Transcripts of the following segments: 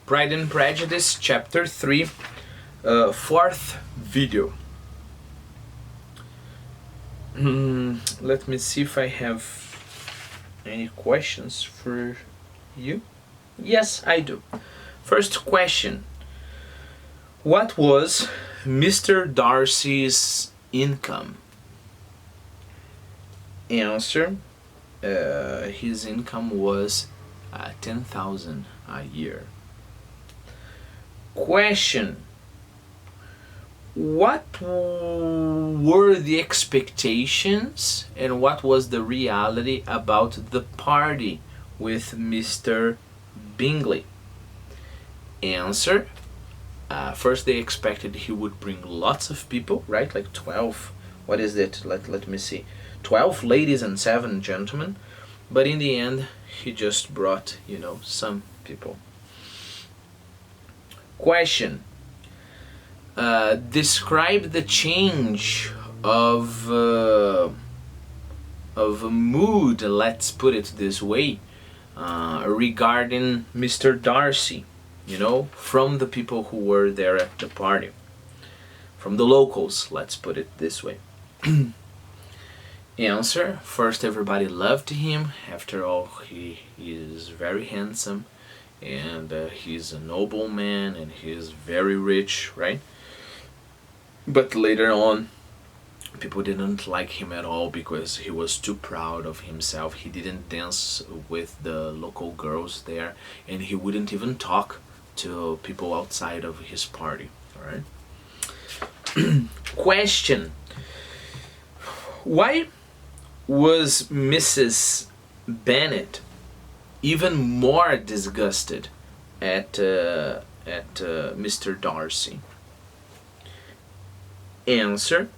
Pride and Prejudice, Chapter 3, fourth video. Let me see if I have any questions for you. Yes, I do. First question. What was Mr. Darcy's income? Answer. His income was 10,000 a year. Question. What were the expectations and what was the reality about the party with Mr. Bingley? Answer. First they expected he would bring lots of people, right? Like 12. What is it? Let me see. 12 ladies and 7 gentlemen. But in the end, he just brought, some people. Question. Describe the change of mood, let's put it this way, regarding Mr. Darcy, from the people who were there at the party. From the locals, let's put it this way. Answer. First, everybody loved him. After all, he is very handsome, and he's a nobleman, and he is very rich, right? But later on, people didn't like him at all because he was too proud of himself. He didn't dance with the local girls there, and he wouldn't even talk to people outside of his party. All right. Question. Why was Mrs. Bennet even more disgusted at Mr. Darcy? Answer.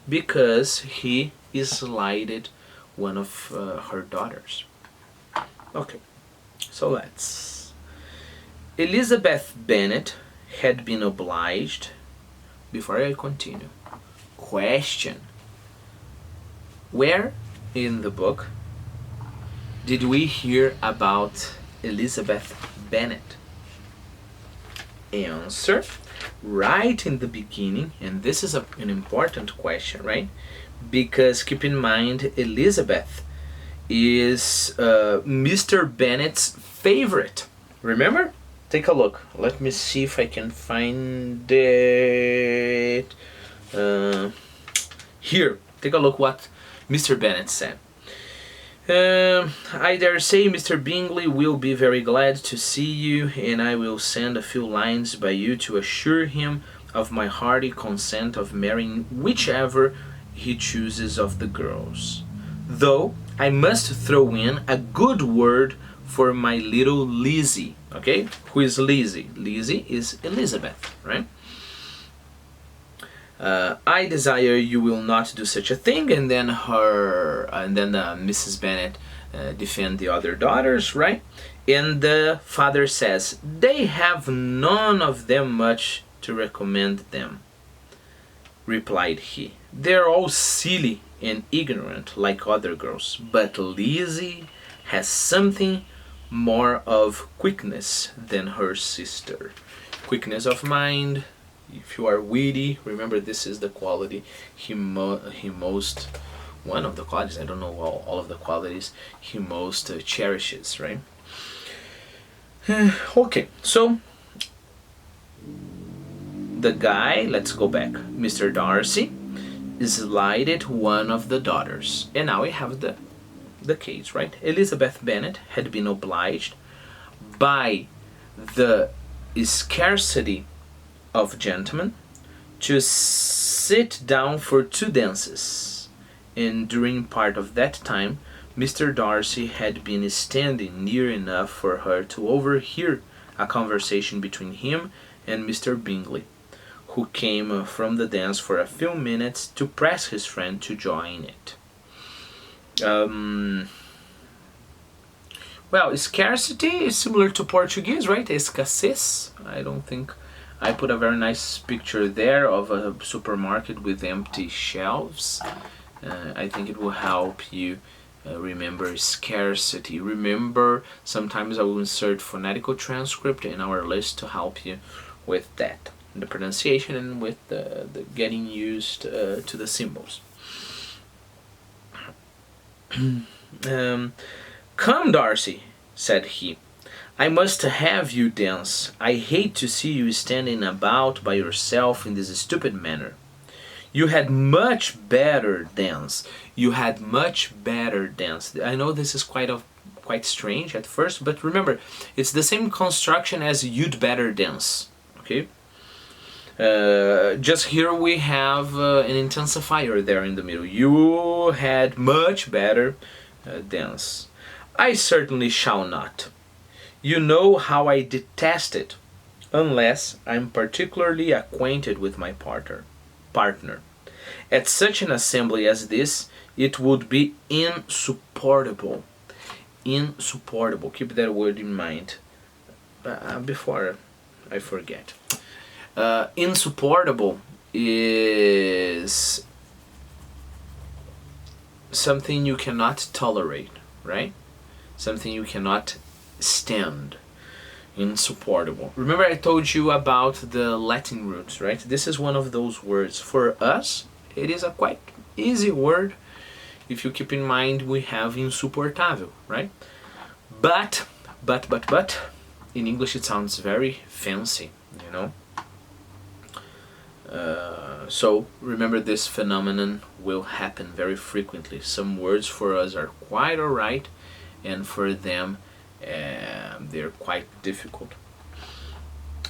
Because he slighted one of her daughters. Okay, so let's. Elizabeth Bennet had been obliged. Before I continue, question. Where in the book did we hear about Elizabeth Bennet? Answer. Right in the beginning, and this is an important question, right? Because keep in mind, Elizabeth is Mr. Bennet's favorite. Remember? Take a look. Let me see if I can find it. Here, take a look what Mr. Bennet said. I dare say Mr. Bingley will be very glad to see you, and I will send a few lines by you to assure him of my hearty consent of marrying whichever he chooses of the girls. Though I must throw in a good word for my little Lizzie. Okay? Who is Lizzie? Lizzie is Elizabeth, right? I desire you will not do such a thing, and then Mrs. Bennet defend the other daughters, right? And the father says, they have none of them much to recommend them, replied he. They're all silly and ignorant like other girls, but Lizzie has something more of quickness than her sister. Quickness of mind. If you are witty, remember this is the quality he most, one of the qualities, I don't know all of the qualities he most cherishes, right? Okay, so the guy, let's go back, Mr. Darcy slighted one of the daughters, and now we have the case, right? Elizabeth Bennet had been obliged by the scarcity of gentlemen to sit down for 2 dances, and during part of that time Mr. Darcy had been standing near enough for her to overhear a conversation between him and Mr. Bingley, who came from the dance for a few minutes to press his friend to join it. Well, scarcity is similar to Portuguese, right? Escassez. I don't think I put a very nice picture there of a supermarket with empty shelves. I think it will help you Remember scarcity. Remember, sometimes I will insert phonetical transcript in our list to help you with that, the pronunciation, and with the getting used to the symbols. Come, Darcy, said he. I must have you dance. I hate to see you standing about by yourself in this stupid manner. You had much better dance. You had much better dance. I know this is quite strange at first, but remember, it's the same construction as you'd better dance. Okay? Just here we have an intensifier there in the middle. You had much better dance. I certainly shall not. You know how I detest it, unless I'm particularly acquainted with my partner. At such an assembly as this, it would be insupportable. Insupportable. Keep that word in mind before I forget. Insupportable is something you cannot tolerate, right? Something you cannot stand. Insupportable. Remember I told you about the Latin roots, right? This is one of those words. For us, it is a quite easy word. If you keep in mind, we have insupportable, right? But, in English it sounds very fancy, you know? So remember, this phenomenon will happen very frequently. Some words for us are quite alright, and for them they're quite difficult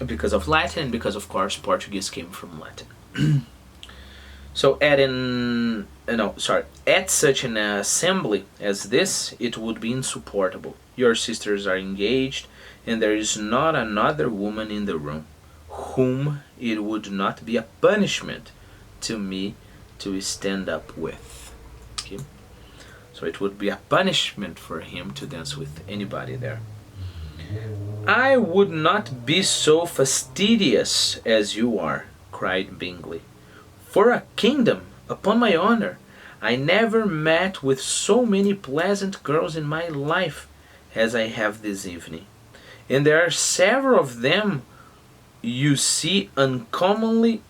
because of Latin, because of course Portuguese came from Latin. So at such an assembly as this, it would be insupportable. Your sisters are engaged, and there is not another woman in the room whom it would not be a punishment to me to stand up with. Okay? So it would be a punishment for him to dance with anybody there. I would not be so fastidious as you are, cried Bingley. For a kingdom, upon my honor, I never met with so many pleasant girls in my life as I have this evening. And there are several of them you see uncommonly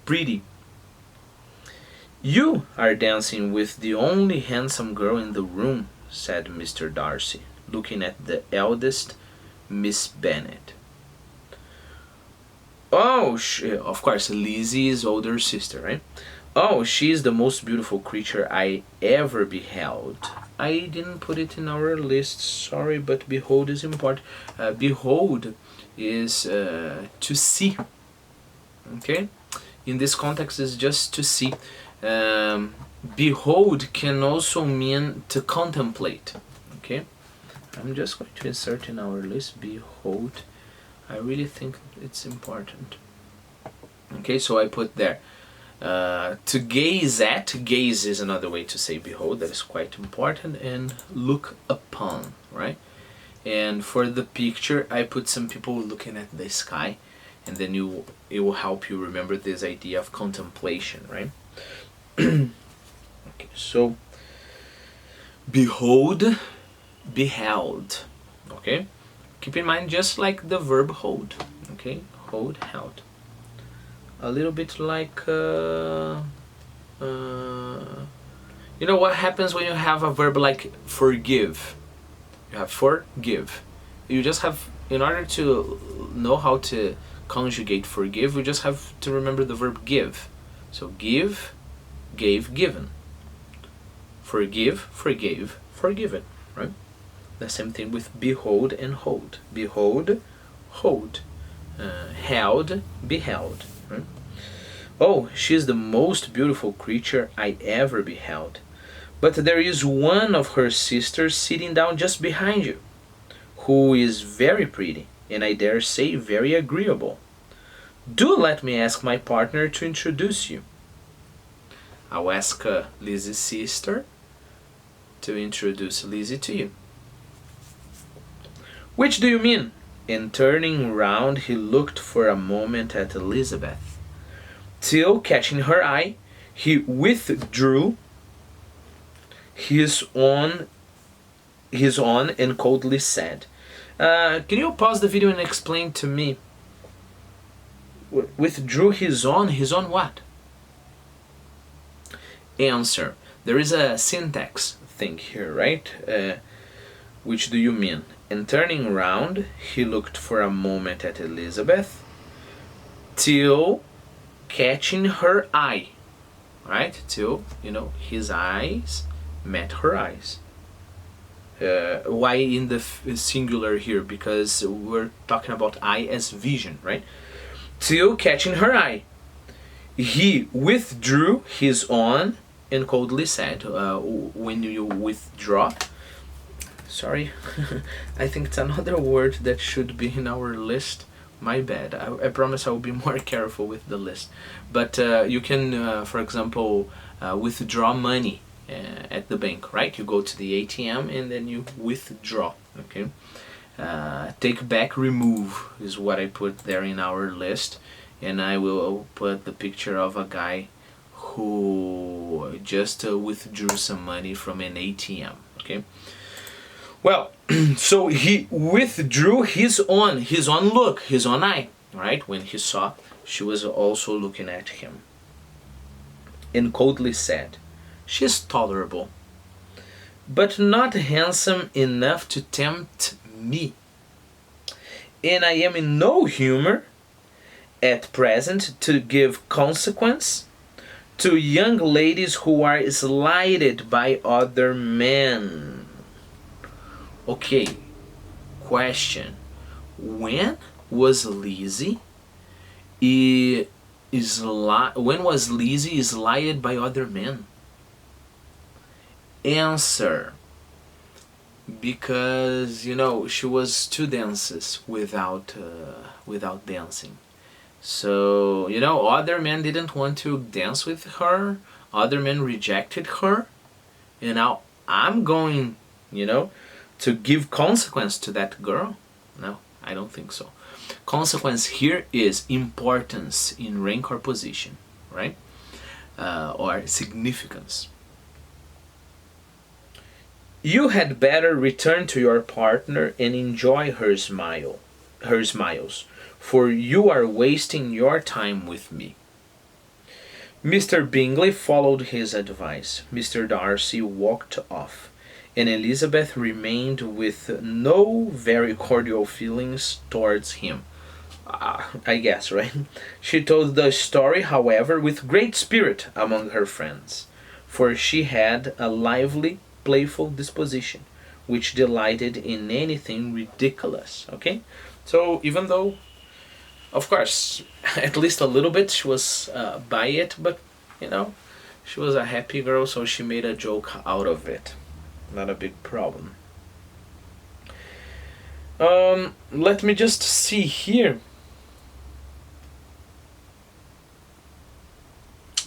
pretty. You are dancing with the only handsome girl in the room, said Mr. Darcy, looking at the eldest, Miss Bennet. Oh, of course, Lizzie's older sister, right? Oh, she is the most beautiful creature I ever beheld. I didn't put it in our list, sorry, but behold is important. Behold is to see. Okay? In this context, is just to see. Behold can also mean to contemplate. Okay? I'm just going to insert in our list behold. I really think it's important. Okay, so I put there. To gaze at, gaze is another way to say behold, that is quite important, and look upon, right? And for the picture, I put some people looking at the sky, and then it will help you remember this idea of contemplation, right? Okay, so behold, beheld, okay? Keep in mind, just like the verb hold, okay? Hold, held. A little bit like, you know what happens when you have a verb like forgive? You have forgive. You just have, in order to know how to conjugate forgive, we just have to remember the verb give. So give, gave, given. Forgive, forgave, forgiven, right? The same thing with behold and hold. Behold, hold. Held, beheld. Right? Oh, she is the most beautiful creature I ever beheld. But there is one of her sisters sitting down just behind you, who is very pretty, and I dare say very agreeable. Do let me ask my partner to introduce you. I'll ask Lizzie's sister to introduce Lizzie to you. Which do you mean? And turning round, he looked for a moment at Elizabeth, till, catching her eye, he withdrew his own and coldly said. Can you pause the video and explain to me? Withdrew his own what? Answer. There is a syntax thing here, right? Which do you mean? And turning round, he looked for a moment at Elizabeth, till catching her eye, right? Till, his eyes met her eyes. Why in the singular here? Because we're talking about eye as vision, right? Till catching her eye, he withdrew his own and coldly said, when you withdraw, sorry, I think it's another word that should be in our list. My bad. I promise I will be more careful with the list. But you can, for example, withdraw money at the bank, right? You go to the ATM and then you withdraw, okay? Take back, remove is what I put there in our list. And I will put the picture of a guy who just withdrew some money from an ATM, okay? Well, so he withdrew his own look, his own eye, right? When he saw she was also looking at him. And coldly said, "She is tolerable, but not handsome enough to tempt me. And I am in no humor at present to give consequence to young ladies who are slighted by other men." Okay, question. When was Lizzie slighted by other men? Answer. Because, she was two dances without dancing. So, other men didn't want to dance with her. Other men rejected her. And now I'm going, to give consequence to that girl? No, I don't think so. Consequence here is importance in rank or position, right? Or significance. You had better return to your partner and enjoy her smiles, for you are wasting your time with me. Mr. Bingley followed his advice. Mr. Darcy walked off, and Elizabeth remained with no very cordial feelings towards him. I guess, right? She told the story, however, with great spirit among her friends, for she had a lively, playful disposition, which delighted in anything ridiculous, okay? So even though, of course, at least a little bit she was by it, but, she was a happy girl, so she made a joke out of it. Not a big problem. Let me just see here.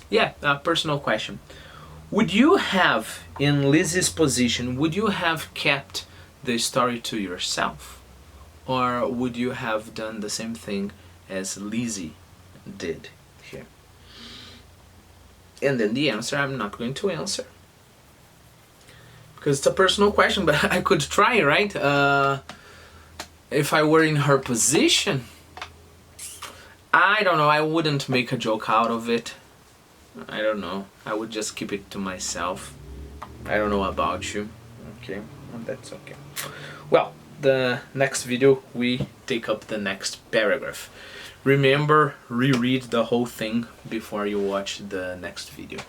Yeah, a personal question. Would you have, in Lizzie's position, would you have kept the story to yourself? Or would you have done the same thing as Lizzie did here? And then the answer I'm not going to answer, because it's a personal question, but I could try, right? If I were in her position, I don't know, I wouldn't make a joke out of it. I don't know, I would just keep it to myself. I don't know about you. Okay, well, that's okay. Well, the next video we take up the next paragraph. Remember, reread the whole thing before you watch the next video.